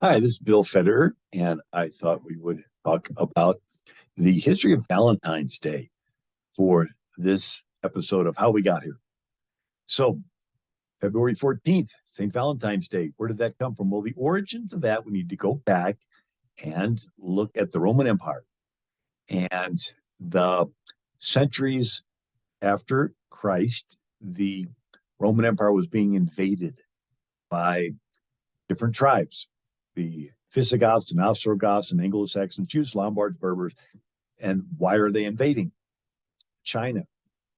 Hi, this is Bill Federer, and I thought we would talk about the history of Valentine's Day for this episode of How We Got Here. So, February 14th, St. Valentine's Day. Where did that come from? Well, the origins of that, we need to go back and look at the Roman Empire and the centuries after Christ. The Roman Empire was being invaded by different tribes, the Visigoths and Ostrogoths and Anglo-Saxons, Jews, Lombards, Berbers. And why are they invading? China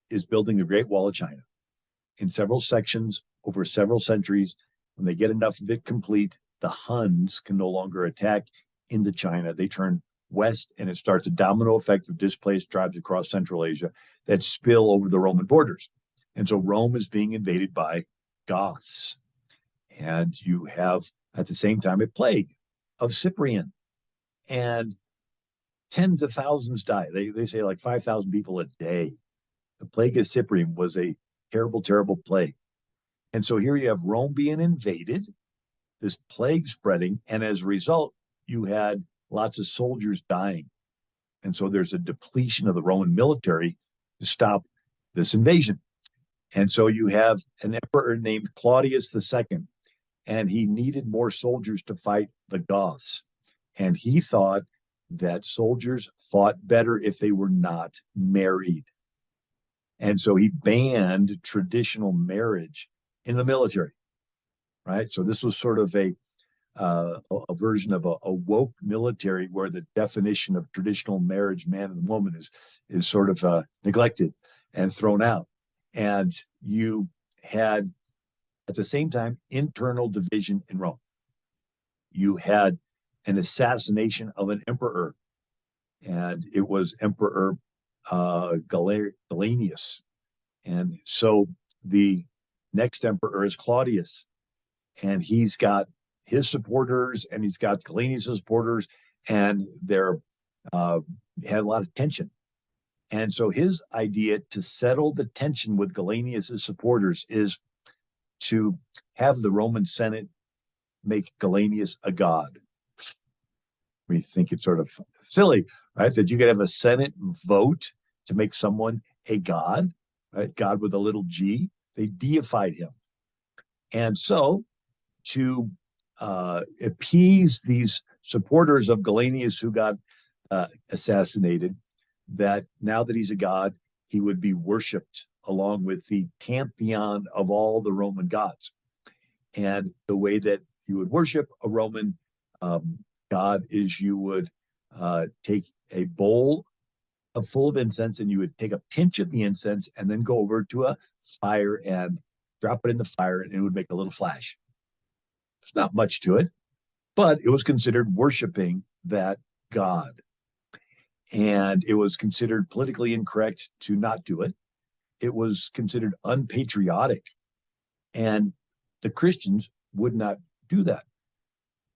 is building the Great Wall of China in several sections over several centuries. When they get enough of it complete, the Huns can no longer attack into China. They turn west, and it starts a domino effect of displaced tribes across Central Asia that spill over the Roman borders. And so Rome is being invaded by Goths. And you have, at the same time, a plague of Cyprian. And tens of thousands die. They say like 5,000 people a day. The plague of Cyprian was a terrible, terrible plague. And so here you have Rome being invaded, this plague spreading, and as a result, you had lots of soldiers dying. And so there's a depletion of the Roman military to stop this invasion. And so you have an emperor named Claudius II, and he needed more soldiers to fight the Goths. And he thought that soldiers fought better if they were not married. And so he banned traditional marriage in the military, right? So this was sort of a version of a woke military where the definition of traditional marriage, man and woman, is sort of neglected and thrown out. And you had, at the same time, internal division in Rome. You had an assassination of an emperor, and it was Emperor Gallienus. And so the next emperor is Claudius, and he's got his supporters and he's got Gallienus' supporters, and they're had a lot of tension. And so his idea to settle the tension with Gallienus' supporters is to have the Roman Senate make Gallienus a god. We think it's sort of silly, right? That you could have a Senate vote to make someone a god, right? God with a little g. They deified him. And so to appease these supporters of Gallienus who got assassinated, that now that he's a god, he would be worshipped along with the pantheon of all the Roman gods. And the way that you would worship a Roman god is you would take a bowl full of incense, and you would take a pinch of the incense and then go over to a fire and drop it in the fire, and it would make a little flash. There's not much to it, but it was considered worshiping that god. And it was considered politically incorrect to not do it. It was considered unpatriotic. And the Christians would not do that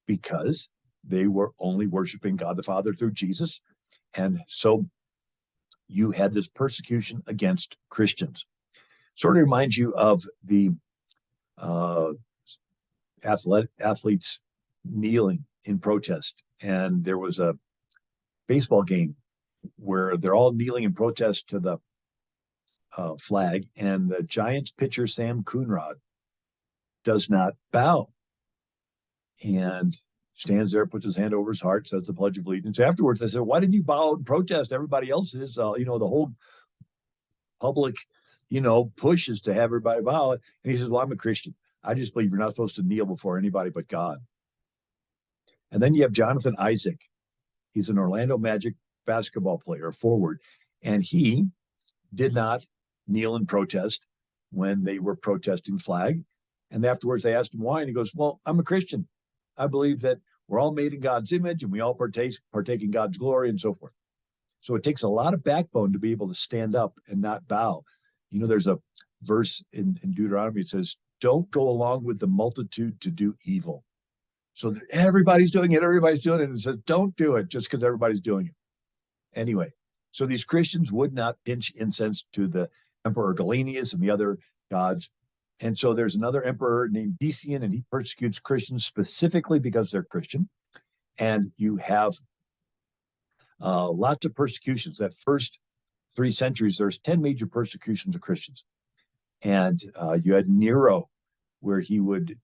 because they were only worshiping God the Father through Jesus. And so you had this persecution against Christians. Sort of reminds you of the athletes kneeling in protest. And there was a baseball game where they're all kneeling in protest to the flag, and the Giants pitcher, Sam Coonrod, does not bow and stands there, puts his hand over his heart, says the Pledge of Allegiance. Afterwards, they said, why didn't you bow and protest? Everybody else is, the whole public, push is to have everybody bow. And he says, well, I'm a Christian. I just believe you're not supposed to kneel before anybody but God. And then you have Jonathan Isaac. He's an Orlando Magic basketball player, forward, and he did not kneel in protest when they were protesting flag. And afterwards, they asked him why, and he goes, well, I'm a Christian. I believe that we're all made in God's image, and we all partake in God's glory, and so forth. So it takes a lot of backbone to be able to stand up and not bow. There's a verse in Deuteronomy. It says, don't go along with the multitude to do evil. So everybody's doing it. And it says, don't do it just because everybody's doing it. Anyway, so these Christians would not pinch incense to the Emperor Gallienus and the other gods. And so there's another emperor named Decian, and he persecutes Christians specifically because they're Christian. And you have lots of persecutions. That first 3 centuries, there's 10 major persecutions of Christians. And you had Nero, where he would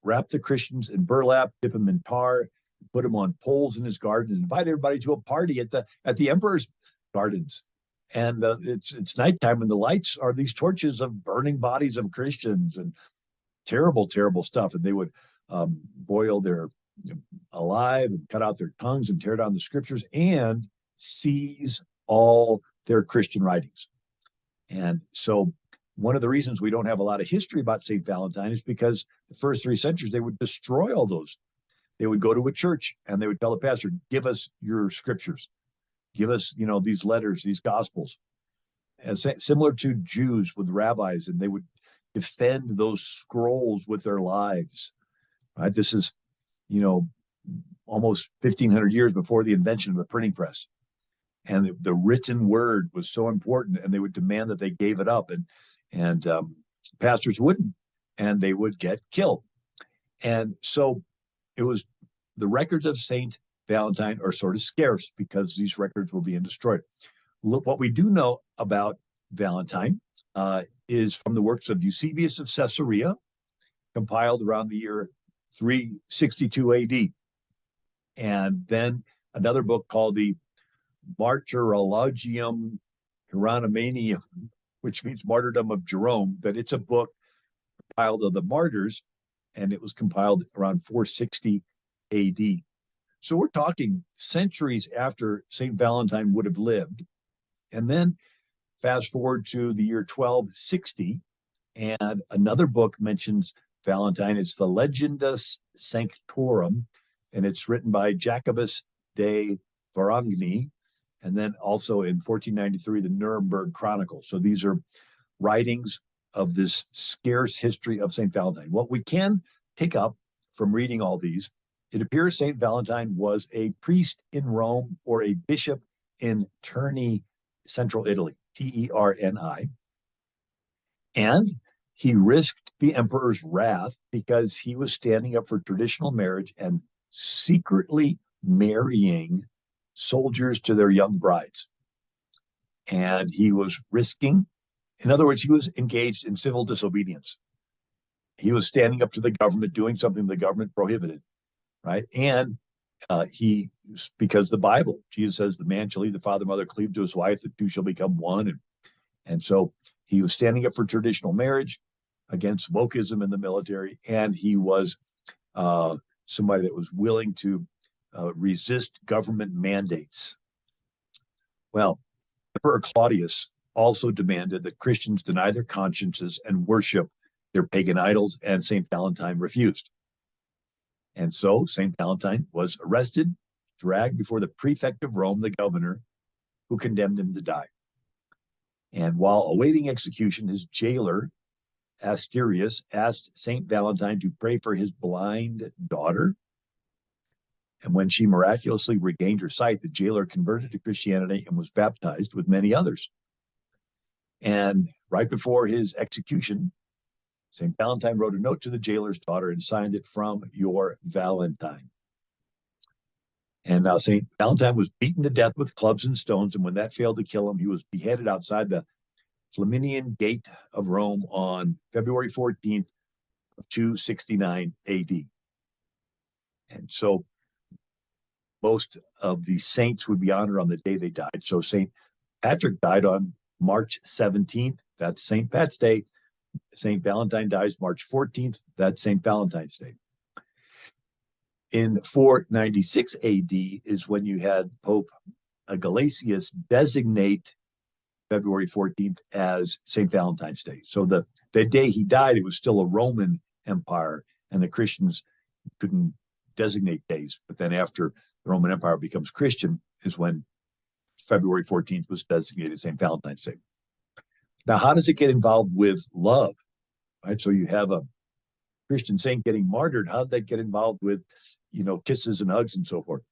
wrap the Christians in burlap, dip them in tar, put them on poles in his garden, and invite everybody to a party at the emperor's gardens. And it's nighttime, and the lights are these torches of burning bodies of Christians, and terrible, terrible stuff. And they would boil their alive and cut out their tongues and tear down the scriptures and seize all their Christian writings. And so one of the reasons we don't have a lot of history about St. Valentine is because the first 3 centuries, they would destroy all those. They would go to a church and they would tell the pastor, give us your scriptures. Give us, these letters, these gospels. And similar to Jews with rabbis, and they would defend those scrolls with their lives. Right? This is, almost 1,500 years before the invention of the printing press. And the written word was so important, and they would demand that they gave it up, and pastors wouldn't, and they would get killed. And so it was the records of Saint Valentine are sort of scarce because these records were being destroyed. Look, what we do know about Valentine is from the works of Eusebius of Caesarea, compiled around the year 362 AD. And then another book called the Martyrologium Hieronymium, which means Martyrdom of Jerome, but it's a book compiled of the martyrs, and it was compiled around 460 AD. So we're talking centuries after St. Valentine would have lived. And then fast forward to the year 1260, and another book mentions Valentine. It's the Legendus Sanctorum, and it's written by Jacobus de Varagni, and then also in 1493, the Nuremberg Chronicle. So these are writings of this scarce history of St. Valentine. What we can pick up from reading all these, it appears St. Valentine was a priest in Rome or a bishop in Terni, central Italy, Terni. And he risked the emperor's wrath because he was standing up for traditional marriage and secretly marrying soldiers to their young brides. And he was risking, in other words, he was engaged in civil disobedience. He was standing up to the government, doing something the government prohibited, right? And because the Bible, Jesus says, the man shall leave the father and mother, cleave to his wife, the two shall become one. And so he was standing up for traditional marriage against wokeism in the military, and he was somebody that was willing to resist government mandates. Well, Emperor Claudius also demanded that Christians deny their consciences and worship their pagan idols, and St. Valentine refused. And so St. Valentine was arrested, dragged before the prefect of Rome, the governor, who condemned him to die. And while awaiting execution, his jailer, Asterius, asked St. Valentine to pray for his blind daughter. And when she miraculously regained her sight, the jailer converted to Christianity and was baptized with many others. And right before his execution, St. Valentine wrote a note to the jailer's daughter and signed it, "From your Valentine." And now St. Valentine was beaten to death with clubs and stones, and when that failed to kill him, he was beheaded outside the Flaminian Gate of Rome on February 14th of 269 AD. And so most of the saints would be honored on the day they died. So St. Patrick died on March 17th. That's St. Pat's Day. St. Valentine dies March 14th. That's St. Valentine's Day. In 496 AD is when you had Pope Gelasius designate February 14th as St. Valentine's Day. So the day he died, it was still a Roman Empire, and the Christians couldn't designate days. But then after the Roman Empire becomes Christian is when February 14th was designated St. Valentine's Day. Now, how does it get involved with love? Right? So you have a Christian saint getting martyred. How did that get involved with, kisses and hugs and so forth?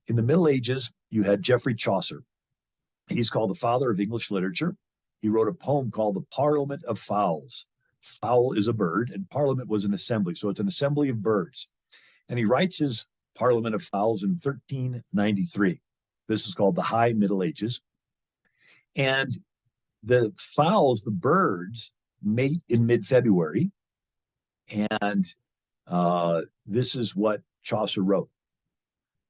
In the Middle Ages, you had Geoffrey Chaucer. He's called the father of English literature. He wrote a poem called The Parliament of Fowls. fowl is a bird, and parliament was an assembly. So it's an assembly of birds. And he writes his Parliament of Fowls in 1393. This is called the High Middle Ages. And the fowls, the birds, mate in mid-February. And this is what Chaucer wrote.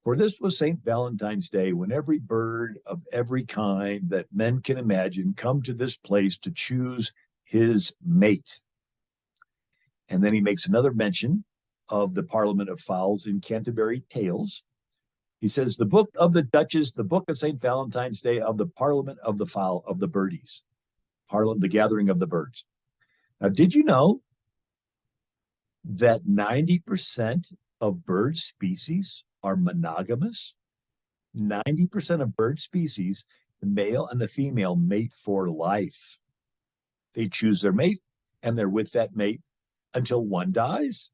For this was St. Valentine's Day, when every bird of every kind that men can imagine come to this place to choose his mate. And then he makes another mention of the Parliament of Fowls in Canterbury Tales. He says, the book of the Duchess, the book of St. Valentine's Day, of the Parliament of the Fowl, of the birdies, the gathering of the birds. Now, did you know that 90% of bird species are monogamous? 90% of bird species, the male and the female, mate for life. They choose their mate, and they're with that mate until one dies.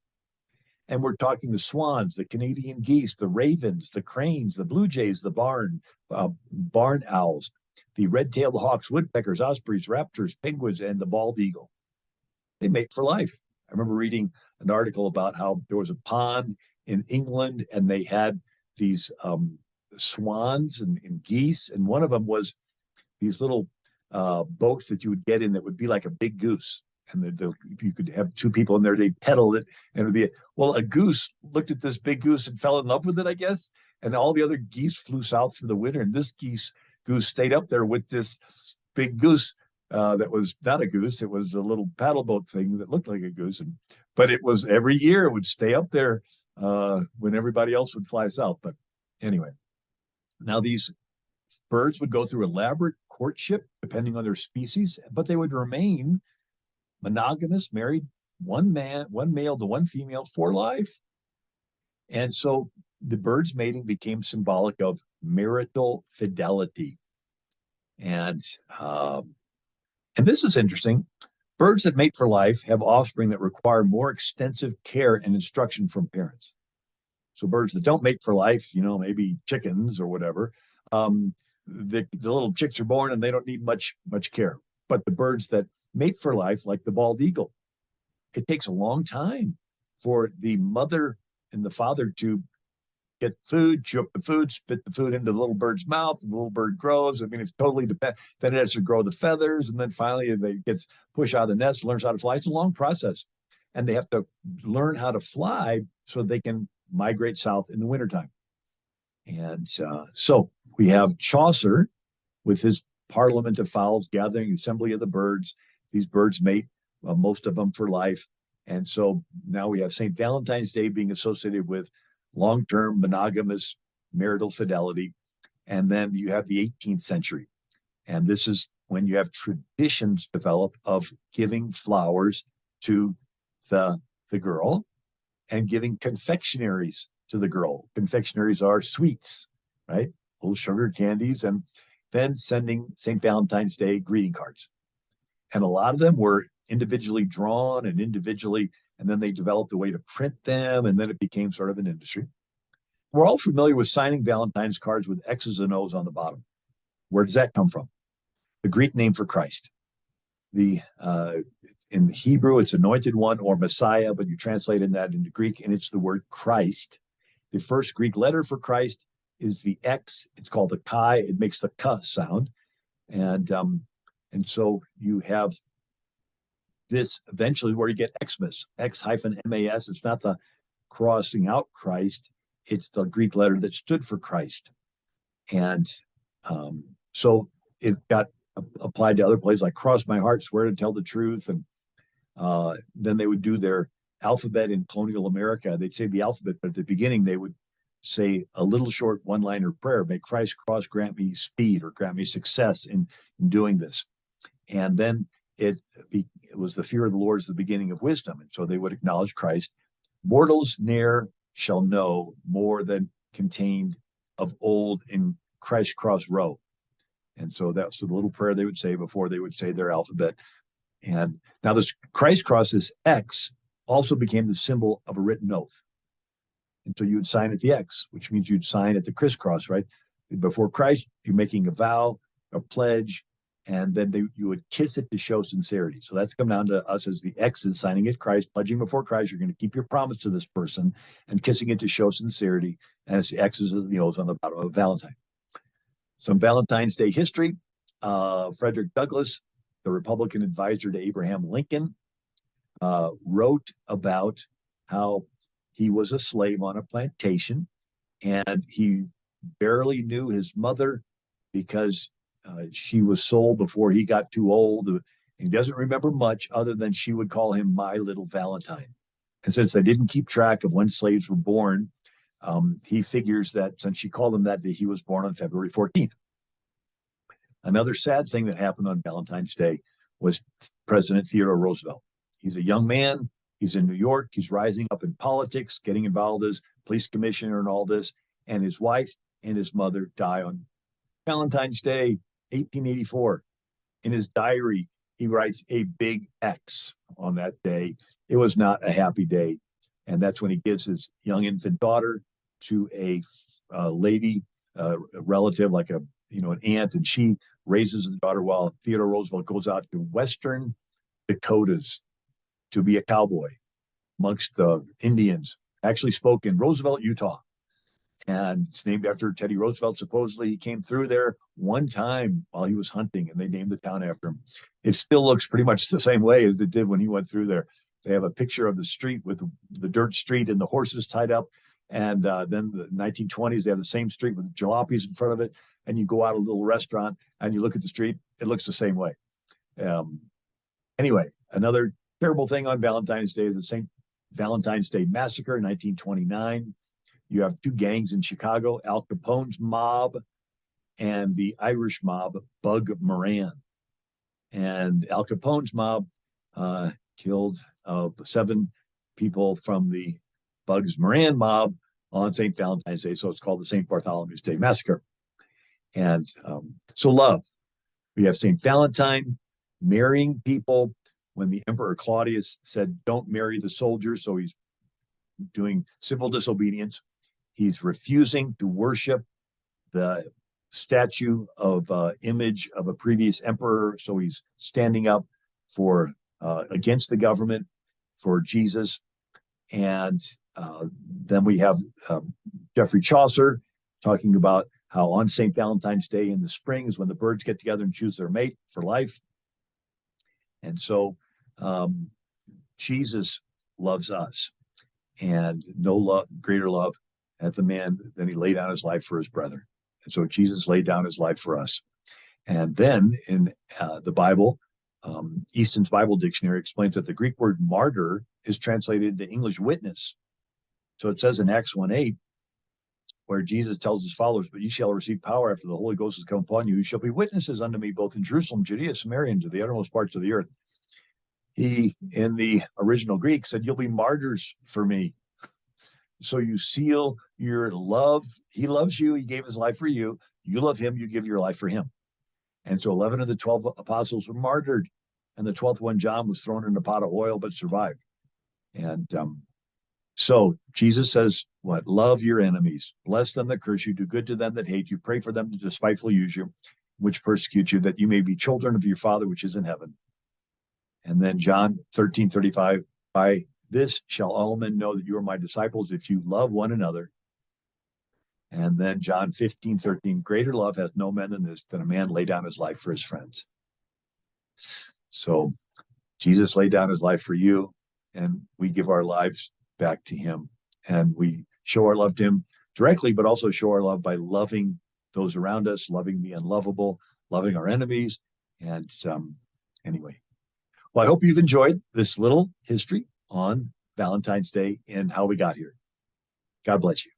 And we're talking the swans, the Canadian geese, the ravens, the cranes, the blue jays, the barn owls, the red-tailed hawks, woodpeckers, ospreys, raptors, penguins, and the bald eagle. They mate for life. I remember reading an article about how there was a pond in England, and they had these swans and geese, and one of them was these little boats that you would get in that would be like a big goose. And you could have two people in there, they'd pedal it, and it would be, a goose looked at this big goose and fell in love with it, I guess. And all the other geese flew south for the winter, and this goose stayed up there with this big goose that was not a goose. It was a little paddle boat thing that looked like a goose. But it was every year it would stay up there when everybody else would fly south. But anyway, now these birds would go through elaborate courtship depending on their species, but they would remain monogamous, married, one male to one female for life. And so the birds mating became symbolic of marital fidelity. And this is interesting. Birds that mate for life have offspring that require more extensive care and instruction from parents. So birds that don't mate for life, maybe chickens or whatever, the little chicks are born and they don't need much care. But the birds that mate for life, like the bald eagle, it takes a long time for the mother and the father to get food, chew up the food, spit the food into the little bird's mouth, and the little bird grows. I mean, it's totally dependent. Then it has to grow the feathers, and then finally it gets pushed out of the nest, learns how to fly. It's a long process. And they have to learn how to fly so they can migrate south in the wintertime. And so we have Chaucer with his Parliament of Fowls, gathering assembly of the birds. These birds mate, most of them for life. And so now we have St. Valentine's Day being associated with long-term monogamous marital fidelity. And then you have the 18th century. And this is when you have traditions develop of giving flowers to the girl and giving confectionaries to the girl. Confectionaries are sweets, right? Little sugar candies, and then sending St. Valentine's Day greeting cards. And a lot of them were individually drawn and then they developed a way to print them, and then it became sort of an industry. We're all familiar with signing Valentine's cards with X's and O's on the bottom. Where does that come from? The Greek name for Christ. In the Hebrew, it's anointed one or Messiah, but you translate that into Greek, and it's the word Christ. The first Greek letter for Christ is the X. It's called a chi. It makes the K sound. And so you have this eventually where you get Xmas, X-MAS. It's not the crossing out Christ. It's the Greek letter that stood for Christ. And so it got applied to other places like cross my heart, swear to tell the truth. And then they would do their alphabet in colonial America. They'd say the alphabet, but at the beginning they would say a little short one-liner prayer, may Christ cross grant me speed or grant me success in doing this. And then it was the fear of the Lord is the beginning of wisdom. And so they would acknowledge Christ. Mortals ne'er shall know more than contained of old in Christ cross row. And so that's the little prayer they would say before they would say their alphabet. And now this Christ cross, this X, also became the symbol of a written oath. And so you would sign at the X, which means you'd sign at the crisscross, right? Before Christ, you're making a vow, a pledge, and then you would kiss it to show sincerity. So that's come down to us as the X's signing at Christ, pledging before Christ. You're going to keep your promise to this person and kissing it to show sincerity. And it's the X's as the O's on the bottom of Valentine. Some Valentine's Day history. Frederick Douglass, the Republican advisor to Abraham Lincoln, wrote about how he was a slave on a plantation and he barely knew his mother because she was sold before he got too old. He doesn't remember much other than she would call him my little Valentine. And since they didn't keep track of when slaves were born, he figures that since she called him that day, he was born on February 14th. Another sad thing that happened on Valentine's Day was President Theodore Roosevelt. He's a young man. He's in New York. He's rising up in politics, getting involved as police commissioner and all this. And his wife and his mother die on Valentine's Day, 1884. In his diary, he writes a big X on that day. It was not a happy day. And that's when he gives his young infant daughter to a lady, a relative, like an aunt, and she raises the daughter while Theodore Roosevelt goes out to Western Dakotas to be a cowboy amongst the Indians. Actually spoke in Roosevelt, Utah. And it's named after Teddy Roosevelt. Supposedly he came through there one time while he was hunting and they named the town after him. It still looks pretty much the same way as it did when he went through there. They have a picture of the street with the dirt street and the horses tied up. And then the 1920s, they have the same street with jalopies in front of it. And you go out a little restaurant and you look at the street, it looks the same way. Anyway, another terrible thing on Valentine's Day is the St. Valentine's Day Massacre in 1929. You have two gangs in Chicago, Al Capone's mob and the Irish mob, Bug Moran. And Al Capone's mob killed 7 people from the Bugs Moran mob on St. Valentine's Day. So it's called the St. Bartholomew's Day Massacre. And so love. We have St. Valentine marrying people when the Emperor Claudius said, don't marry the soldiers. So he's doing civil disobedience. He's refusing to worship the statue of image of a previous emperor. So he's standing up for against the government for Jesus. And then we have Geoffrey Chaucer talking about how on St. Valentine's Day in the spring is when the birds get together and choose their mate for life. And so Jesus loves us, and no love, greater love hath the man than he laid down his life for his brethren. And so Jesus laid down his life for us. And then in the Bible, Easton's Bible Dictionary explains that the Greek word martyr is translated into English witness. So it says in Acts 1:8, where Jesus tells his followers, but ye shall receive power after the Holy Ghost has come upon you. You shall be witnesses unto me both in Jerusalem, Judea, Samaria, and to the uttermost parts of the earth. He, in the original Greek, said, you'll be martyrs for me. So you seal your love. He loves you. He gave his life for you. You love him. You give your life for him. And so 11 of the 12 apostles were martyred. And the 12th one, John, was thrown in a pot of oil, but survived. And so Jesus says, what? Love your enemies. Bless them that curse you. Do good to them that hate you. Pray for them that despitefully use you, which persecute you, that you may be children of your Father which is in heaven. And then John 13:35, by this shall all men know that you are my disciples if you love one another. And then John 15:13, greater love hath no man than this, than a man lay down his life for his friends. So Jesus laid down his life for you, and we give our lives back to him. And we show our love to him directly, but also show our love by loving those around us, loving the unlovable, loving our enemies. And anyway, well, I hope you've enjoyed this little history on Valentine's Day and how we got here. God bless you.